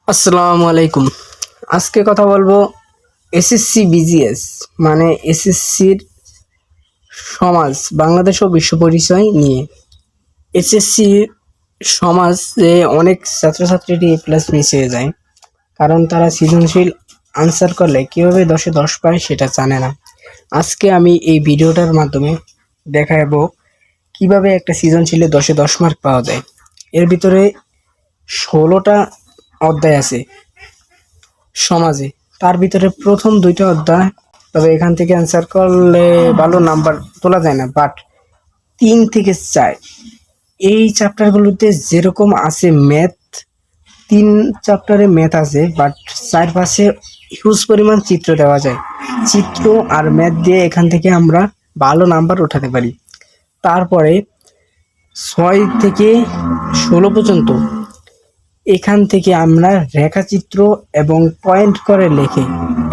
আসসালামু আলাইকুম। আজকে কথা বলবো এসএসসি বিজিএস মানে এসএসসির সমাজ বাংলাদেশ ও বিশ্ব পরিচয় নিয়ে। এসএসসি সমাজে অনেক ছাত্রছাত্রীটি এ প্লাস মিস হয়ে যায়, কারণ তারা সৃজনশীল আনসার করলে কীভাবে 10-এ 10 পায় সেটা জানে না। আজকে আমি এই ভিডিওটার মাধ্যমে দেখাবো কিভাবে একটা সৃজনশীলে 10-এ 10 মার্ক পাওয়া যায়। এর ভিতরে 16টা অধ্যায় আছে সমাজে, তার ভিতরে প্রথম 2টা অধ্যায়, তবে এখান থেকে অ্যান্সার করলে ভালো নাম্বার তোলা যায় না, বাট 3 থেকে 4 এই চ্যাপ্টারগুলোতে যেরকম আছে ম্যাথ, 3 চ্যাপ্টারে ম্যাথ আছে, বাট 4 পাশে হিউজ পরিমাণ চিত্র দেওয়া যায়। চিত্র আর ম্যাথ দিয়ে এখান থেকে আমরা ভালো নাম্বার উঠাতে পারি। তারপরে 6 থেকে 16 পর্যন্ত এখান থেকে আমরা রেখাচিত্র এবং পয়েন্ট করে লেখে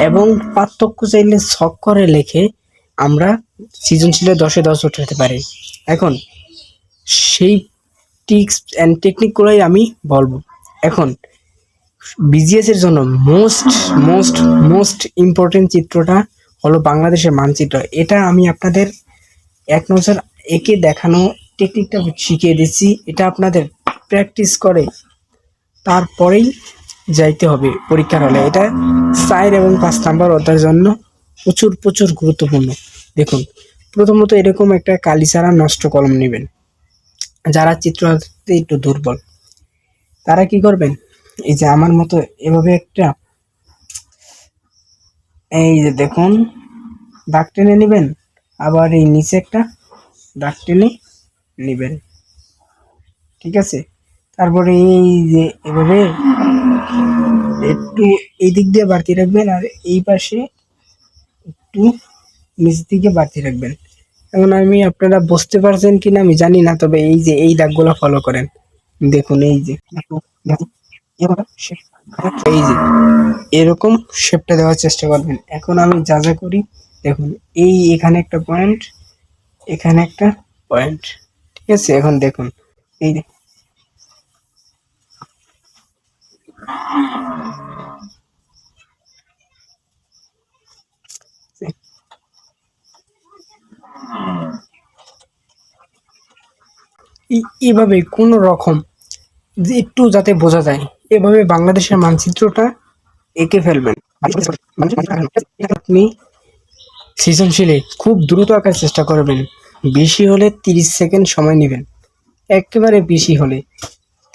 এবং পার্থক্য চাইলে ছক করে লেখে আমরা সৃজনশীলে 10-এ 10 উঠাতে পারি। এখন সেই টিপস অ্যান্ড টেকনিকগুলোই আমি বলবো। এখন বিজিএস এর জন্য মোস্ট মোস্ট মোস্ট ইম্পর্টেন্ট চিত্রটা হলো বাংলাদেশের মানচিত্র। এটা আমি আপনাদের এক নজর এঁকে দেখানো টেকনিকটা শিখিয়ে দিচ্ছি। এটা আপনাদের প্র্যাকটিস করে তারপরেই যাইতে হবে পরীক্ষার হলে। এটা 4 এবং 5 নাম্বার অধ্যায়ের জন্য প্রচুর প্রচুর গুরুত্বপূর্ণ। দেখুন, প্রথমত এরকম একটা কালিছাড়া নষ্ট কলম নেবেন। যারা চিত্র আঁকতে একটু দুর্বল তারা কি করবেন, এই যে আমার মতো এভাবে একটা, এই যে দেখুন, দাগ টেনে নেবেন, আবার এই নিচে একটা দাগ টেনে নেবেন, ঠিক আছে? তারপরে এই যে এভাবে একটু এই দিক দিয়ে বাড়তি রাখবেন আর এই পাশে একটু নিচ দিকে বাড়তি রাখবেন। এখন আপনারা বুঝতে পারছেন কিনা আমি জানি না, তবে এই যে এই দাগগুলো ফলো করেন। দেখুন এই যে এই যে এরকম শেপটা দেওয়ার চেষ্টা করবেন। এখন আমি যা যা করি দেখুন, এই এখানে একটা পয়েন্ট, এখানে একটা পয়েন্ট, ঠিক আছে? এখন দেখুন এই এভাবে কোনো রকম যে একটু যাতে বোঝা যায় এভাবে বাংলাদেশের মানচিত্রটা এঁকে ফেলবেন। আপনি সৃজনশীলে খুব দ্রুত আঁকার চেষ্টা করবেন। বেশি হলে 30 সেকেন্ড সময় নেবেন, একেবারে বেশি হলে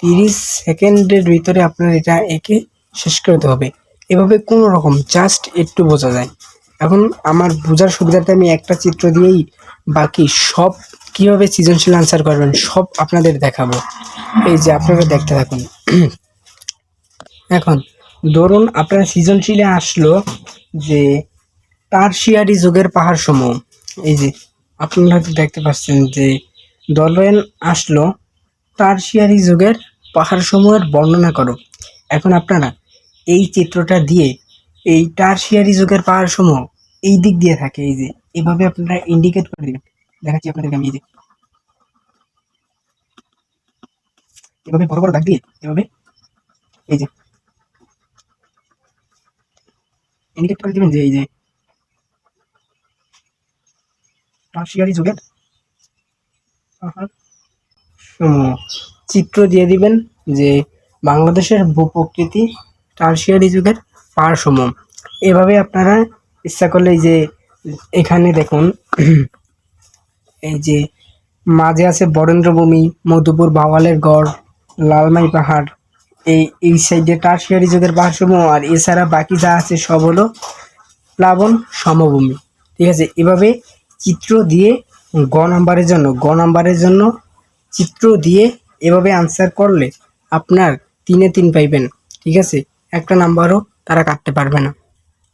30 সেকেন্ডের ভিতরে আপনার এটা এঁকে শেষ করতে হবে। এভাবে কোনো রকম জাস্ট একটু বোঝা যায়। এখন আমার বোঝার সুবিধাতে আমি একটা চিত্র দিয়েই বাকি সব কীভাবে সৃজনশীল আনসার করবেন সব আপনাদের দেখাবো। এই যে আপনারা দেখতে থাকুন। এখন ধরুন আপনার সৃজনশীলে আসলো যে টারশিয়ারি যুগের পাহাড় সমূহ। এই যে আপনারা দেখতে পাচ্ছেন যে দলয়েন আসলো টারশিয়ারি যুগের পাহাড় সমূহের বর্ণনা করো। এখন আপনারা এই চিত্রটা দিয়ে এই টারশিয়ারি যুগের পাহাড় সমূহ এই দিক দিয়ে থাকে, এই যে এভাবে আপনারা ইন্ডিকেট করে দেবেন। দেখাচ্ছি আপনাদেরকে আমি, এই যে এভাবে বড় বড় দাগ দিয়ে এভাবে এই যে ইন্ডিকেট করে দিবেন যে এই যে টারশিয়ারি যুগের পাহাড় সমূহ চিত্র দিয়ে দিবেন যে বাংলাদেশের ভূপ্রকৃতি টারশিয়ারি যুগের পাহাড় সমূহ। এভাবে আপনারা ইচ্ছা করলে এই যে এখানে দেখুন, এই যে মাঝে আছে বরেন্দ্রভূমি, মধুপুর, ভাওয়ালের গড়, লালমাই পাহাড়, এই সাইডে টারশিয়ারি যুগের পাহাড় সমূহ। আর এছাড়া বাকি যা আছে সব হলো প্লাবন সমভূমি, ঠিক আছে? এভাবে চিত্র দিয়ে গ নাম্বারের জন্য চিত্র দিয়ে এভাবে আনসার করলে আপনার 3-এ 3 পাইবেন, ঠিক আছে? একটা নাম্বারও তারা কাটতে পারবে না।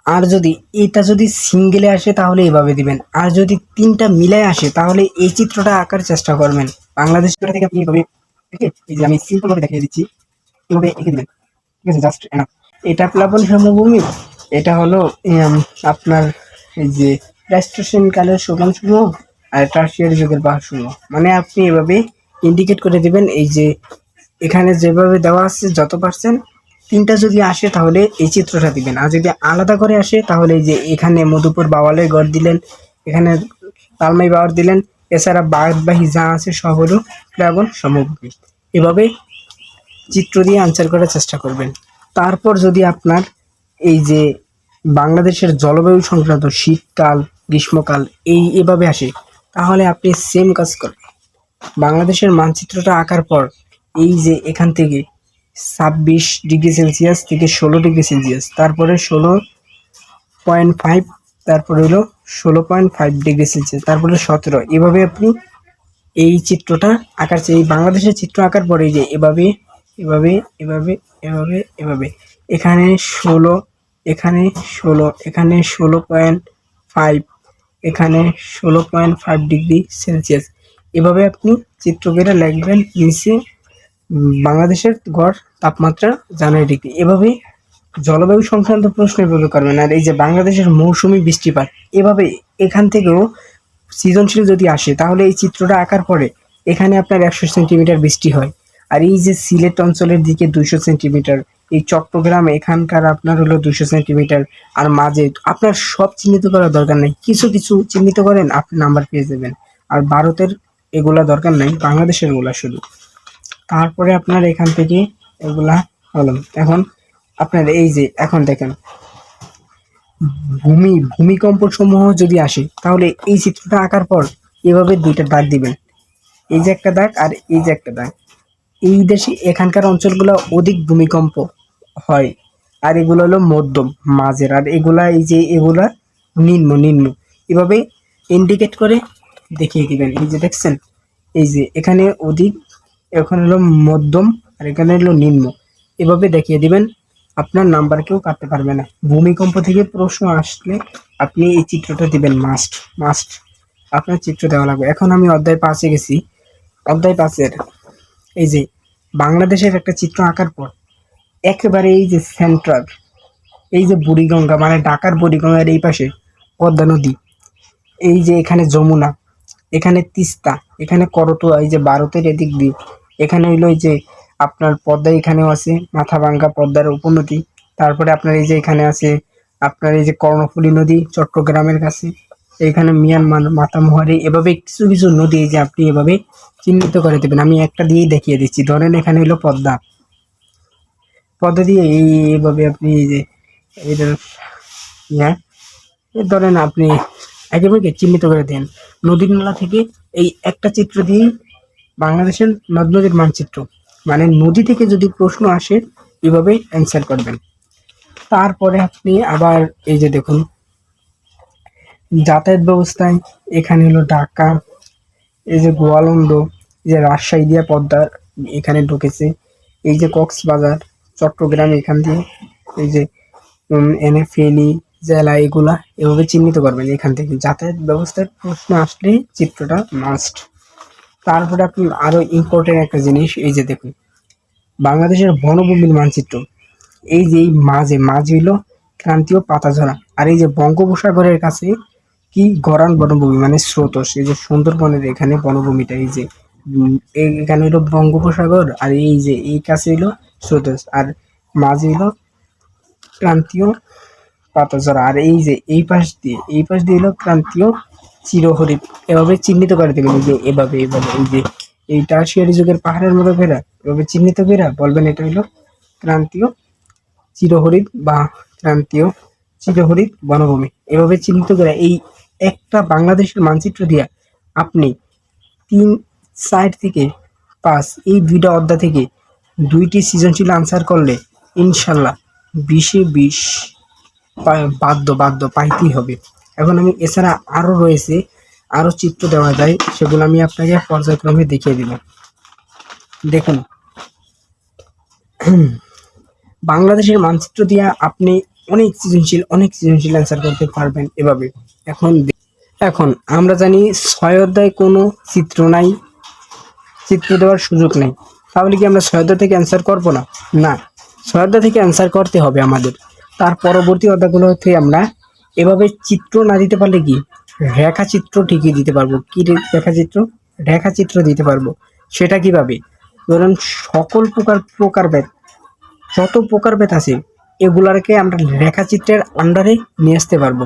আর যদি এটা যদি সিঙ্গেলে আসে তাহলে এভাবে দিবেন, আর যদি 3টা মিলায় আসে তাহলে এই চিত্রটা আঁকার চেষ্টা করবেন। বাংলাদেশ থেকে আপনি এভাবে, এই যে আমি সিম্পল ভাবে দেখিয়ে দিচ্ছি, এভাবে এঁকে দিবেন, ঠিক আছে? Just enough. এটা প্লাবন সমভূমি, এটা হলো আপনার এই যে প্লাইস্টোসিন কালের সোপানসমূহ, আর টারশিয়ারি যুগের পাহাড়সমূহ। মানে আপনি এভাবে ইন্ডিকেট করে দিবেন। এই যে এখানে যেভাবে দেওয়া আছে যত পার্সেন্ট তিনটা যদি আসে তাহলে এই চিত্রটা দিবেন, আর যদি আলাদা করে আসে তাহলে এই যে এখানে মধুপুর বাওয়ালের গড় দিলেন, এখানে লালমাই বাওয়ার দিলেন, এছাড়া বাদবাকি যা আছে সব হলো প্লাবন সমভূমি। এভাবে চিত্র দিয়ে আনসার করার চেষ্টা করবেন। তারপর যদি আপনার এই যে বাংলাদেশের জলবায়ু সংক্রান্ত শীতকাল, গ্রীষ্মকাল এভাবে আসে, তাহলে আপনি সেম কাজ করেন। বাংলাদেশের মানচিত্রটা আঁকার পর এই যে এখান থেকে 26 ডিগ্রি সেলসিয়াস থেকে 16 ডিগ্রি সেলসিয়াস, তারপরে 16.5, তারপরে হলো 16.5 ডিগ্রি সেলসিয়াস, তারপরে 17, এভাবে আপনি এই চিত্রটা আঁকার এই বাংলাদেশের চিত্র আঁকার পরে যে এভাবে এভাবে এভাবে এভাবে এভাবে এখানে 16, এখানে 16, এখানে 16.5, এখানে 16.5 ডিগ্রি সেলসিয়াস, এভাবে আপনি চিত্র করে লিখবেন নিচে বাংলাদেশের গড় তাপমাত্রা জানুয়ারি ডিগ্রি। এভাবে জলবায়ু সংক্রান্ত প্রশ্ন এভাবে করবেন। আর এই যে বাংলাদেশের মৌসুমি বৃষ্টিপাত, এভাবে এখান থেকেও সৃজনশীল যদি আসে তাহলে এই চিত্রটা আঁকার পরে এখানে আপনার 100 সেন্টিমিটার বৃষ্টি হয়, আর এই যে সিলেট অঞ্চলের দিকে 200 সেন্টিমিটার, এই চট্টগ্রাম এখানকার আপনার হলো 200 সেন্টিমিটার, আর মাঝে আপনার সব চিহ্নিত করার দরকার নেই, কিছু কিছু চিহ্নিত করেন আপনি নাম্বার পেয়ে যাবেন। আর ভারতের এগুলা দরকার নাই, বাংলাদেশের এগুলা শুধু। তারপরে আপনার এখান থেকে এগুলা হলো। এখন আপনার এই যে এখন দেখেন ভূমিকম্প সমূহ যদি আসে তাহলে এই চিত্রটা আঁকার পর এভাবে দুইটা দাগ দিবেন, এই যে একটা দাগ আর এই যে একটা দাগ। এই দেশে এখানকার অঞ্চলগুলো অধিক ভূমিকম্প হয়, আর এগুলো হলো মধ্যম মাঝের, আর এগুলা এই যে এগুলা নিম্ন। এভাবে ইন্ডিকেট করে দেখিয়ে দিবেন। এই যে দেখছেন, এই যে এখানে অধিক, এখানে হলো মধ্যম, আর এখানে হলো নিম্ন, এভাবে দেখিয়ে দিবেন। আপনার নাম্বার কেউ কাটতে পারবে না। ভূমিকম্প থেকে প্রশ্ন আসলে আপনি এই চিত্রটা দিবেন, মাস্ট আপনার চিত্র দেওয়া লাগবে। এখন আমি অধ্যায় 5-এ গেছি। অধ্যায় 5-এর এই যে বাংলাদেশের একটা চিত্র আঁকার পর একেবারে এই যে সেন্ট্রাল, এই যে বুড়িগঙ্গা মানে ঢাকার বুড়িগঙ্গার এই পাশে পদ্মা নদী, এই যে এখানে যমুনা, এখানে তিস্তা, এখানে করতোয়া, এই যে ভারতের এদিক দিয়ে এখানে হইলো এই যে আপনার পদ্মা, এখানেও আছে মাথাভাঙ্গা পদ্মার উপনদী। তারপরে আপনার এই যে এখানে আছে আপনার এই যে কর্ণফুলী নদী চট্টগ্রামের কাছে, এখানে মিয়ানমার মাতামুহুরি, এভাবে কিছু কিছু নদী এই যে আপনি এভাবে চিহ্নিত করে দেবেন। আমি একটা দিয়েই দেখিয়ে দিচ্ছি। ধরেন এখানে হলো পদ্মা দিয়ে এইভাবে আপনি এই যে এটা ধরেন আপনি একেবারে চিহ্নিত করে দেন। নদীর নালা থেকে এই একটা চিত্র দিয়েই বাংলাদেশের নদ নদীর মানচিত্র, মানে নদী থেকে যদি প্রশ্ন আসে এভাবে অ্যান্সার করবেন। তারপরে আপনি আবার এই যে দেখুন যাতায়াত ব্যবস্থায়, এখানে হলো ঢাকা, এই যে গোয়ালন্দ, এই যে রাজশাহী দিয়া পদ্মা এখানে ঢুকেছে, এই যে কক্সবাজার, চট্টগ্রাম এখান দিয়ে, এই যে এনে ফেনী জেলা, এগুলা এভাবে চিহ্নিত করবেন। এখান থেকে যাতায়াত ব্যবস্থার প্রশ্ন আসলে চিত্রটা মাস্ট। তারপরে আপনি আরো ইম্পর্টেন্ট একটা জিনিস, এই যে দেখুন বাংলাদেশের বনভূমির মানচিত্র, এই যে এই মাঝে হইলো ক্রান্তীয় পাতাঝরা, আর এই যে বঙ্গোপসাগরের কাছে কি গরান বনভূমি মানে স্রোতস, এই যে সুন্দরবনের এখানে বনভূমিটা, এই যে এখানে হইলো বঙ্গোপসাগর, আর এই যে এই কাছে হইলো স্রোতস, আর মাঝে হইলো ক্রান্তীয় পাতাঝরা, আর এই যে এই পাশ দিয়ে হলো ক্রান্তীয় চিরহরিৎ। এভাবে চিহ্নিত করে দেবেন, এই যে এভাবে এই যে এই টারশিয়ারি যুগের পাহাড়ের মতো ফেরা এভাবে চিহ্নিত করে বলবেন এটা হলো ক্রান্তীয় চিরহরিৎ বা ক্রান্তীয় চিরহরিৎ বনভূমি। এভাবে চিহ্নিত করে এই একটা বাংলাদেশের মানচিত্র দিয়া আপনি 3, 4 থেকে 5 এই দুইটা অধ্যায় থেকে 2টি সৃজনশীল আনসার করলে ইনশাল্লাহ 20-এ 20 বাধ্য পাইতেই হবে। এখন আমি এছাড়া আরো রয়েছে, আরো চিত্র দেওয়া যায়, সেগুলো আমি আপনাকে পর্যায়ক্রমে দেখিয়ে দিব। দেখুন বাংলাদেশের মানচিত্র দিয়ে আপনি অনেক সৃজনশীল অ্যান্সার করতে পারবেন এভাবে। এখন আমরা জানি 6 অধ্যায় কোনো চিত্র নাই, চিত্র দেওয়ার সুযোগ নেই, তাহলে কি আমরা 6 অধ্যায় থেকে অ্যান্সার করবো না? না, 6 অধ্যায় থেকে অ্যান্সার করতে হবে আমাদের। তার পরবর্তী অধ্যায়গুলো হচ্ছে আমরা এভাবে চিত্র না দিতে পারলে কি রেখাচিত্র ঠিকই দিতে পারবো। কি রেখাচিত্র দিতে পারবো। সেটা কিভাবে? ধরুন সকল প্রকারভেদ যত প্রকারভেদ আছে এগুলাকে আমরা রেখাচিত্রের আন্ডারে নিয়ে আসতে পারবো।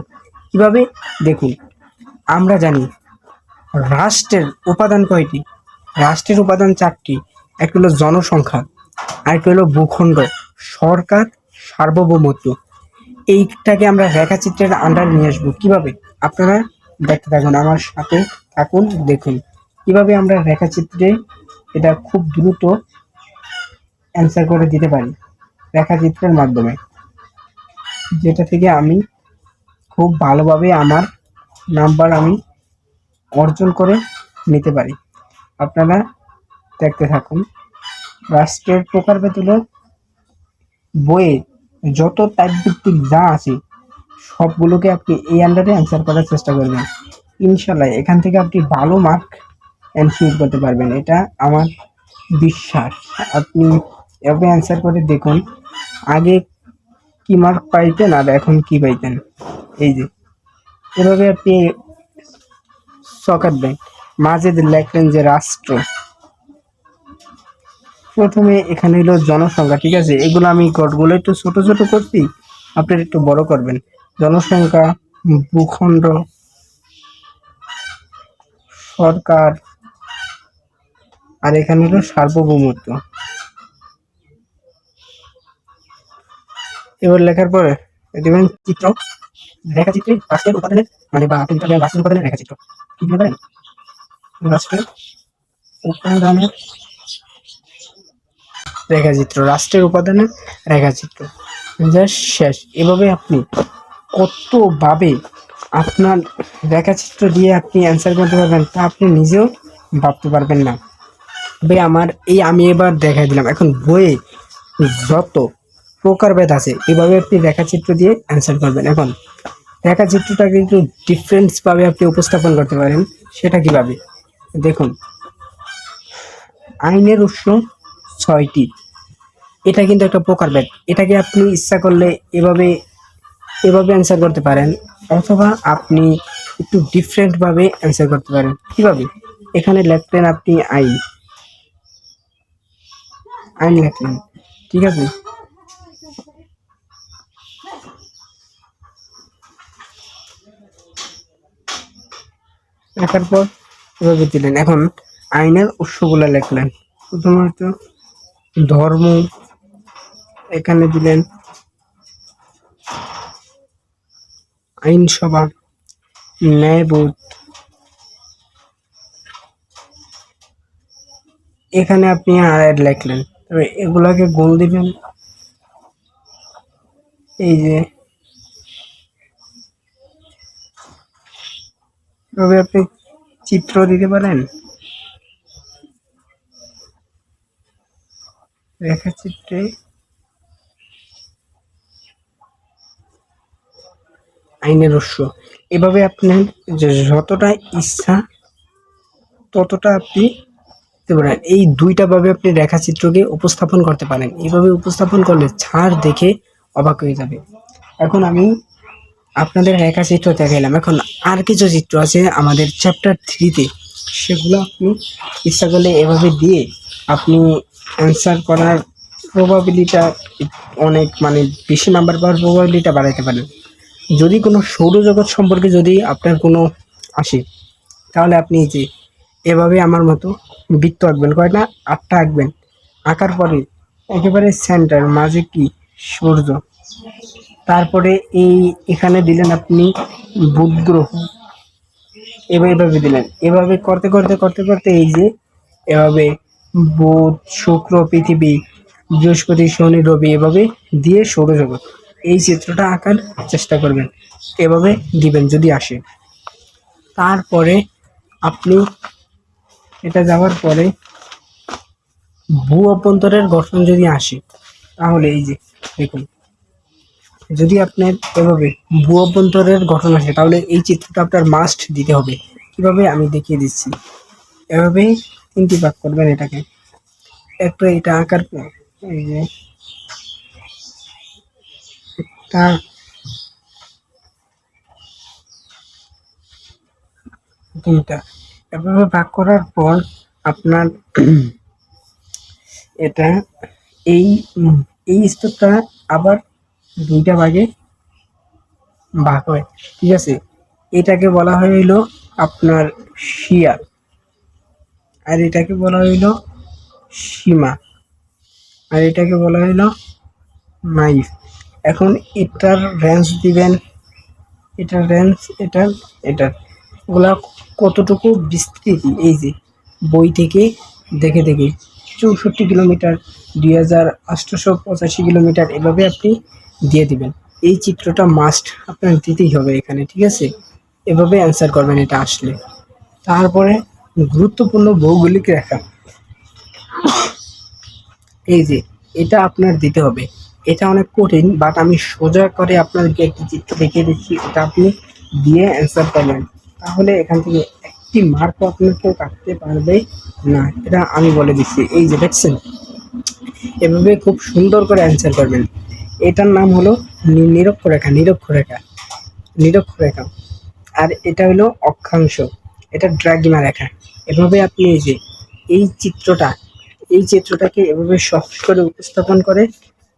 কিভাবে? দেখুন, আমরা জানি রাষ্ট্রের উপাদান কয়টি? রাষ্ট্রের উপাদান 4টি। একটা হলো জনসংখ্যা, আরেকটা হলো ভূখণ্ড, সরকার, সার্বভৌমত্ব। এইটাকে আমরা রেখাচিত্রের আন্ডারে নিয়ে আসবো। কিভাবে? আপনারা দেখতে থাকুন, আমার সাথে থাকুন, দেখুন কিভাবে আমরা রেখাচিত্রে এটা খুব দ্রুত অ্যান্সার করে দিতে পারি রেখাচিত্রের মাধ্যমে, যেটা থেকে আমি খুব ভালোভাবে আমার নাম্বার আমি অর্জন করে নিতে পারি। আপনারা দেখতে থাকুন। রাষ্ট্রের প্রকারভেদ হলো বইয়ে যত টাইপ ভিত্তিক যা আছে সবগুলোকে আপনি এই আন্ডারে অ্যান্সার করার চেষ্টা করবেন। ইনশাল্লাহ এখান থেকে আপনি ভালো মার্ক অ্যানসিওর করতে পারবেন, এটা আমার বিশ্বাস। আপনি এভাবে অ্যান্সার করে দেখুন, আগে কি মার্ক পাইতেন আর এখন কি পাইতেন। এই যে এভাবে আপনি চকাটবেন, মাঝে লেখলেন যে রাষ্ট্র, প্রথমে এখানে হলো জনসংখ্যা, ঠিক আছে? এগুলো আমি গড়গুলো একটু ছোট ছোট করছি, আপনারা একটু বড় করবেন। জনসংখ্যা, ভূখণ্ড, সরকার, আর এখানে হলো সার্বভৌমত্ব। এবার লেখার পরে দেবেন চিত্র, রেখাচিত্রে রাষ্ট্রের উপাদানের মানে বা আপনি যেটা রাষ্ট্রের উপাদানের রেখাচিত্র কি দিতে পারেন? রাষ্ট্রের উপাদানের রেখাচিত্র, রাষ্ট্রের উপাদানের রেখাচিত্র, জাস্ট শেষ। এভাবে আপনি কতভাবে আপনার রেখাচিত্র দিয়ে আপনি অ্যান্সার করতে পারবেন তা আপনি নিজেও ভাবতে পারবেন না। তবে আমি এবার দেখাই দিলাম। এখন বইয়ে যত প্রকারভেদ আছে এভাবে আপনি রেখাচিত্র দিয়ে অ্যান্সার করবেন। এখন রেখাচিত্রটাকে একটু ডিফারেন্স ভাবে আপনি উপস্থাপন করতে পারেন। সেটা কিভাবে? দেখুন, আইনের উৎস 6টি, এটা কিন্তু একটা প্রকারভেদ। এটাকে আপনি ইচ্ছা করলে এভাবে এভাবে অ্যান্সার করতে পারেন, অথবা আপনি একটু ডিফারেন্ট ভাবে অ্যান্সার করতে পারেন। কিভাবে? এখানে লিখলেন আপনি আইন, আইন লিখলেন, ঠিক আছে? লেখার পর এভাবে দিলেন। এখন আইনের উৎসগুলো লিখলেন, প্রথমত ধর্ম, এখানে দিলেন আইনসভা, ন্যায়বোধ, এখানে আপনি আর লিখলেন। তবে এগুলাকে গোল দিবেন, এই যে এভাবে আপনি চিত্র দিতে পারেন, রেখাচিত্রে আইনের উৎস। এভাবে আপনার যতটা ইচ্ছা ততটা আপনি দিতে পারেন। এই দুইটা ভাবে আপনি রেখাচিত্রকে উপস্থাপন করতে পারেন। এইভাবে উপস্থাপন করলে ছাড় দেখে অবাক হয়ে যাবে। এখন আমি আপনাদের রেখাচিত্র দেখাইলাম, এখন আর কিছু চিত্র আছে আমাদের চ্যাপ্টার 3-তে, সেগুলো আপনি ইচ্ছা করলে এভাবে দিয়ে আপনি অ্যান্সার করার প্রবাবিলিটা অনেক মানে বেশি নাম্বার পাওয়ার প্রবাবিলিটা বাড়াইতে পারেন। যদি কোনো সৌরজগৎ সম্পর্কে যদি আপনার কোনো আসে, তাহলে আপনি এই যে এভাবে আমার মতো বৃত্ত আঁকবেন, কয়টা? 8টা আঁকবেন। আঁকার পরে একেবারে সেন্টার মাঝে কি সূর্য, তারপরে এখানে দিলেন আপনি বুধ গ্রহ, এভাবে দিলেন। এভাবে করতে করতে করতে করতে এই যে এভাবে বুধ, শুক্র, পৃথিবী, বৃহস্পতি, শনি, রবি, এভাবে দিয়ে সৌরজগৎ, এই চিত্রটা আঁকার চেষ্টা করবেন। এভাবে দিবেন যদি আসে। তারপরে আপনি এটা যাওয়ার পরে ভূ অভ্যন্তরের গঠন যদি আসে, তাহলে এই যে দেখুন, যদি আপনার এভাবে ভূ অভ্যন্তরের গঠন আসে তাহলে এই চিত্রটা আপনার মাস্ট দিতে হবে। কিভাবে? আমি দেখিয়ে দিচ্ছি। এভাবে 3টি ভাগ করবেন এটাকে। একটু এটা আঁকার পর এই যে একটা দুইটা এভাবে ভাগ করার পর আপনার এটা এই স্তরটা আবার দুইটা ভাগে ভাগ হয়, ঠিক আছে। এটাকে বলা হইল আপনার শিয়ার, আর এটাকে বলা হইল সীমা, আর এটাকে বলা হইল নাইফ। এখন এটার রেঞ্জ দিবেন, এটার রেঞ্জ, এটার ওগুলা কতটুকু বিস্তৃতি, এই যে বই থেকে দেখে 64 কিলোমিটার, 2885 কিলোমিটার, এভাবে আপনি দিয়ে দিবেন। এই চিত্রটা মাস্ট আপনার দিতেই হবে এখানে, ঠিক আছে। এভাবে অ্যান্সার করবেন এটা আসলে। তারপরে গুরুত্বপূর্ণ ভৌগোলিক রেখা, এই যে এটা আপনার দিতে হবে। এটা অনেক কঠিন, বাট আমি সোজা করে আপনাদেরকে একটি চিত্র দেখিয়ে দিচ্ছি, এটা আপনি দিয়ে অ্যান্সার করবেন। তাহলে এখান থেকে একটি মার্কও আপনার কেউ কাটতে পারবে না, এটা আমি বলে দিচ্ছি। এই যে দেখছেন, এভাবে খুব সুন্দর করে অ্যান্সার করবেন। এটার নাম হলো নিরক্ষরেখা, নিরক্ষরেখা। আর এটা হলো অক্ষাংশ, এটা দ্রাঘিমা রেখা। এভাবে আপনি এই যে এই চিত্রটাকে এভাবে সহজ করে উপস্থাপন করে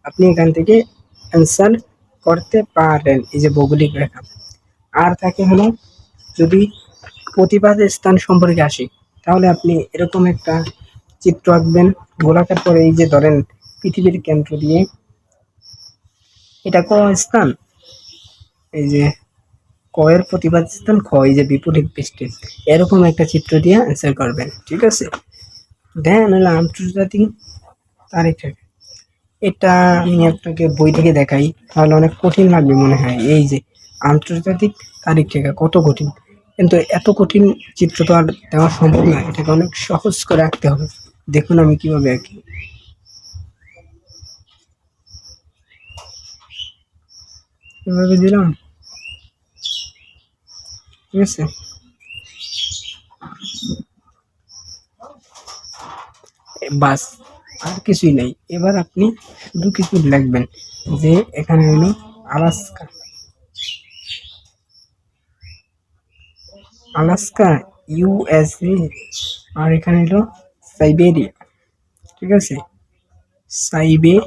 আপনি এখান থেকে অ্যান্সার করতে পারেন, এই যে ভৌগোলিক রেখা। আর থাকে হলো, যদি প্রতিপাদ্য স্থান সম্পর্কে আসি, তাহলে আপনি এরকম একটা চিত্র আঁকবেন গোলাকার করে। এই যে ধরেন পৃথিবীর কেন্দ্র দিয়ে এটা ক স্থান, এই যে কয়ের প্রতিপাদ্য স্থান খ, এই যে বিপরীত পৃষ্ঠে, এরকম একটা চিত্র দিয়ে অ্যান্সার করবেন, ঠিক আছে। দেন হলো আন্তর্জাতিক তারিখ রেখা। এটা আমি আপনাকে বই থেকে দেখাই, তাহলে অনেক কঠিন লাগবে মনে হয়। এই যে আন্তর্জাতিক তারিখ রেখা কত কঠিন, কিন্তু এত কঠিন চিত্র তো আর দেওয়া সম্ভব না, এটাকে অনেক সহজ করে আঁকতে হবে। দেখুন আমি কিভাবে আঁকি, এভাবে দিলাম, ঠিক আছে। বাস, আর কিছুই নেই। এবার আপনি শুধু কিছু লিখবেন যে এখানে হলো আলাস্কা, আলাস্কা ইউএসএ, আর এখানে হলো সাইবেরিয়া, ঠিক আছে, সাইবেরিয়া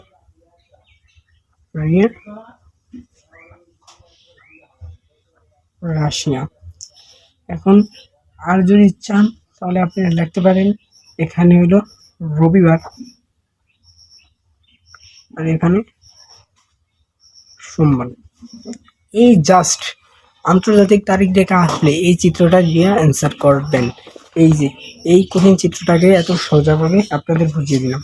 রাশিয়া। এখন আর যদি চান তাহলে আপনি লিখতে পারেন এখানে হলো রবিবার, আর এখানে সোমবার। এই জাস্ট আন্তর্জাতিক তারিখ রেখা আসলে এই চিত্রটা দিয়ে অ্যান্সার করবেন। এই যে এই কঠিন চিত্রটাকে এত সোজাভাবে আপনাদের বুঝিয়ে দিলাম।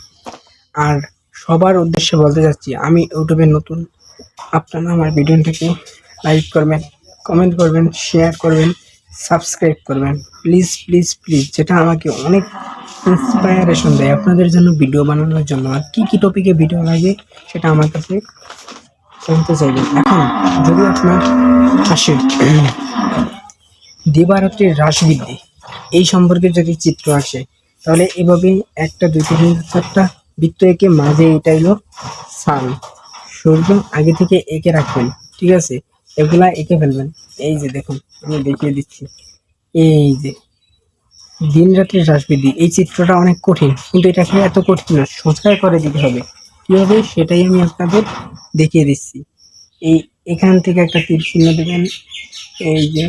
আর সবার উদ্দেশ্যে বলতে যাচ্ছি, আমি ইউটিউবে নতুন, আপনারা আমার ভিডিওটাকে লাইক করবেন, কমেন্ট করবেন, শেয়ার করবেন, সাবস্ক্রাইব করবেন, প্লিজ প্লিজ প্লিজ। যেটা আমাকে অনেক ইন্সপায়ারেশন দেয় আপনাদের জন্য ভিডিও বানানোর জন্য। আর কী কী টপিকে ভিডিও লাগে সেটা আমার কাছে জানতে চাইবেন। এখন যদি আপনার আসে দিবারাত্রির হ্রাস বৃদ্ধি, এই সম্পর্কে যদি চিত্র আসে, তাহলে এভাবে 1 2 3 4টা বৃত্ত এঁকে মাঝে এটা হলো সান, সূর্য আগে থেকে এঁকে রাখবেন, ঠিক আছে। এগুলা এঁকে ফেলবেন। এই যে দেখুন আমি দেখিয়ে দিচ্ছি, এই যে দিন রাত্রির হ্রাস বৃদ্ধি। এই চিত্রটা অনেক কঠিন, কিন্তু এটাকে এত কঠিন না, সোজা করে দিতে হবে। কীভাবে সেটাই আমি আপনাদের দেখিয়ে দিচ্ছি। এই এখান থেকে একটা তীর চিহ্ন দেবেন, এই যে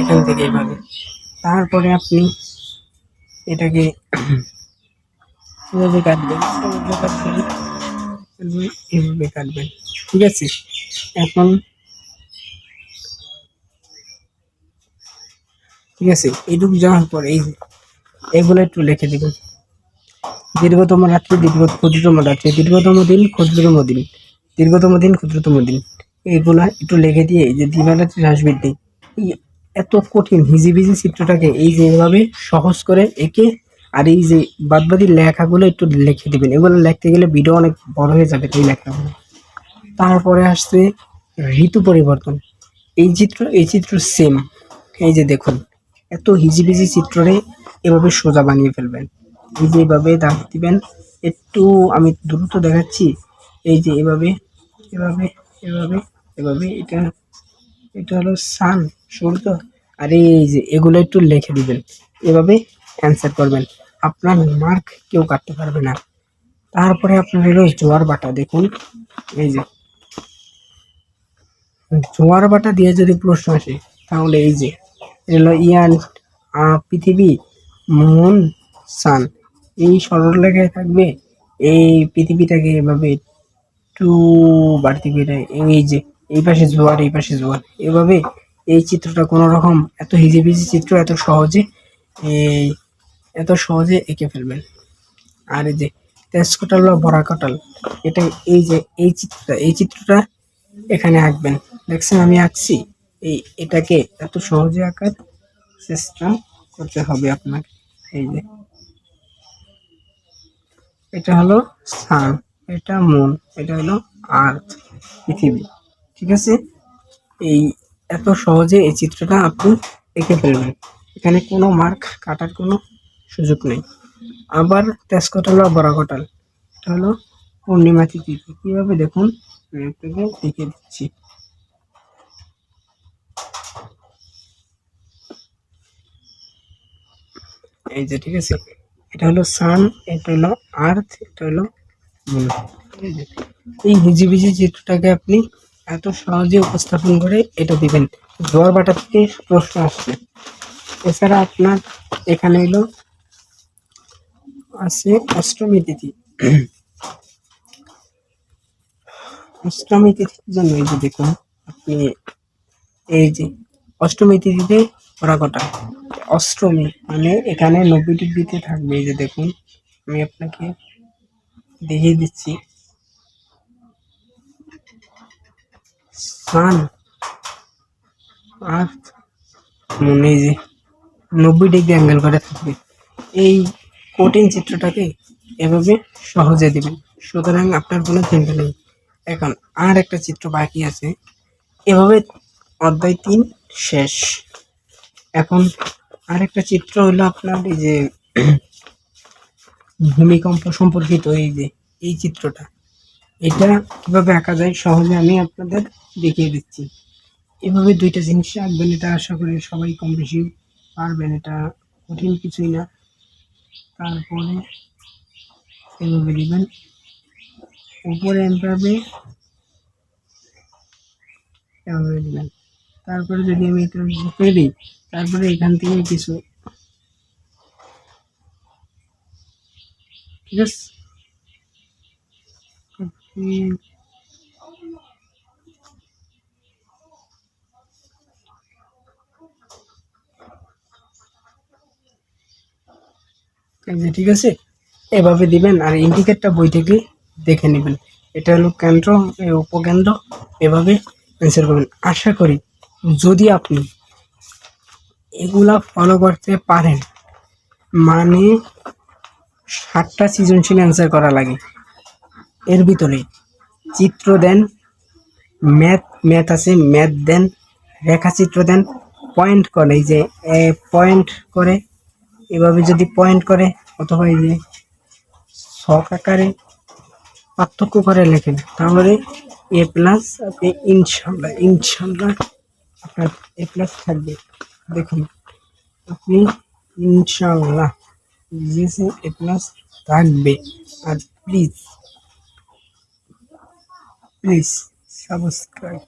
এখান থেকে এইভাবে। তারপরে আপনি এটাকে এভাবে কাটবেন, এভাবে কাটবেন, ঠিক আছে। এখন ঠিক আছে, এইটুকু যাওয়ার পর এগুলো একটু লিখে দেবেন। দীর্ঘতম রাত্রি, ক্ষুদ্রতম রাত্রি, দীর্ঘতম দিন, ক্ষুদ্রতম দিন, দীর্ঘতম দিন, ক্ষুদ্রতম দিন, এগুলা একটু লিখে দিয়ে এই যে দিবারাত্রির হ্রাস বৃদ্ধি, এই এত কঠিন হিজিবিজি চিত্রটাকে এই যে এভাবে সহজ করে এঁকে, আর এই যে বাদবাকি লেখাগুলো একটু লিখে দিবেন। এগুলো লিখতে গেলে ভিডিও অনেক বড় হয়ে যাবে এই লেখাগুলো। তারপরে আসছে ঋতু পরিবর্তন। এই চিত্র সেম, এই যে দেখুন এত হিজিবিজি চিত্রে এভাবে সোজা বানিয়ে ফেলবেন। এই যে এভাবে দাগ দিবেন, একটু আমি দ্রুত দেখাচ্ছি। এই যে এভাবে এভাবে এভাবে এভাবে, এটা হলো সান, সূর্য, আর এই যে এগুলো একটু লিখে দিবেন, এভাবে অ্যান্সার করবেন। আপনার মার্ক কেউ কাটতে পারবে না। তারপরে আপনার হলো জোয়ার বাটা, দেখুন এই যে জোয়ার বাটা দিয়ে যদি প্রশ্ন আসে তাহলে এই যে হলো ইয়ান, পৃথিবী, মুন, সান, এই সরলরেখায় থাকবে। এই পৃথিবীটাকে এভাবে একটু বাড়তি করে, এই যে এই পাশে জোয়ার এই পাশে জোয়ার, এভাবে এই চিত্রটা কোনো রকম এত হিজিবিজি চিত্র এই এত সহজে এঁকে ফেলবেন। আর এই যে তেজ কাঁঠাল বা বড়া কাঁঠাল, এটা এই যে এই চিত্রটা এখানে আঁকবেন। দেখছেন আমি আঁকছি, এটাকে এত সহজে আঁকার চেষ্টা করতে হবে আপনাকে। এই যে এটা হলো সান, এটা মুন, এটা হলো আর্থ, পৃথিবী। ঠিক আছে, এই এত সহজে এই চিত্রটা আপনি এঁকে ফেলবেন, এখানে কোনো মার্ক কাটার কোনো সুযোগ নেই। আবার তেজ কাঁঠাল বা বড়া কাঁঠাল, এটা হলো পূর্ণিমা তিথি। কিভাবে দেখুন, আমি আপনাকে দেখিয়ে দিচ্ছি। এই যে ঠিক আছে, এটা হলো সান, এটা হলো আর্থ, এটা হলো মুন। এই হিজিবিজি চিত্রটাকে আপনি এত সহজে উপস্থাপন করে এটা দিবেন। জোয়ার বাটা থেকে প্রশ্ন আসছে। এছাড়া আপনার এখানে হলো আছে অষ্টমী তিথি। অষ্টমী তিথির জন্য এই যে দেখুন আপনি, এই যে অষ্টমী তিথিতে ওরা কটা অষ্টমী, মানে এখানে 90 ডিগ্রিতে থাকবে। এই যে দেখুন আমি আপনাকে দেখিয়ে দিচ্ছি, সান, আর্থ, মুন, এই যে 90 ডিগ্রি অ্যাঙ্গেল করে থাকবে। এই কঠিন চিত্রটাকে এভাবে সহজে দিবেন, সুতরাং আপনার কোনো চিন্তা নেই। এখন আর একটা চিত্র বাকি আছে, এভাবে অধ্যায় 3 শেষ। এখন আরেকটা চিত্র হলো আপনার এই যে ভূমিকম্প সম্পর্কিত, এই যে এই চিত্রটা, এটা কিভাবে আঁকা যায় সহজে আমি আপনাদের দেখিয়ে দিচ্ছি। এভাবে দুইটা জিনিস আঁকবেন, এটা আশা করি সবাই কম বেশি পারবেন, এটা কঠিন কিছুই না। তারপরে এভাবে দিবেন, উপরে এভাবে এভাবে দিবেন। তারপরে যদি আমি এটা ঢুকে দিই, তারপরে এখান থেকে কিছু, ঠিক আছে, এই যে ঠিক আছে, এভাবে দিবেন। আর ইন্ডিকেটটা বই থেকে দেখে নেবেন, এটা হলো কেন্দ্র, এই উপকেন্দ্র, এভাবে অ্যান্সার করবেন। আশা করি যদি আপনি এগুলা ফলো করতে পারেন, মানে 60টা সৃজনশীল অ্যান্সার করা লাগে, এর ভিতরে চিত্র দেন, ম্যাথ আছে, ম্যাথ দেন, রেখাচিত্র দেন, পয়েন্ট করে, এই যে পয়েন্ট করে, এভাবে যদি পয়েন্ট করে অথবা এই যে ছক আকারে পার্থক্য করে লেখেন, তাহলে A+ আপনি ইনশাল্লাহ আপনার A+ থাকবে। দেখুন আপনি ইনশাল্লাহ A+ থাকবে। আর প্লিজ সাবস্ক্রাইব।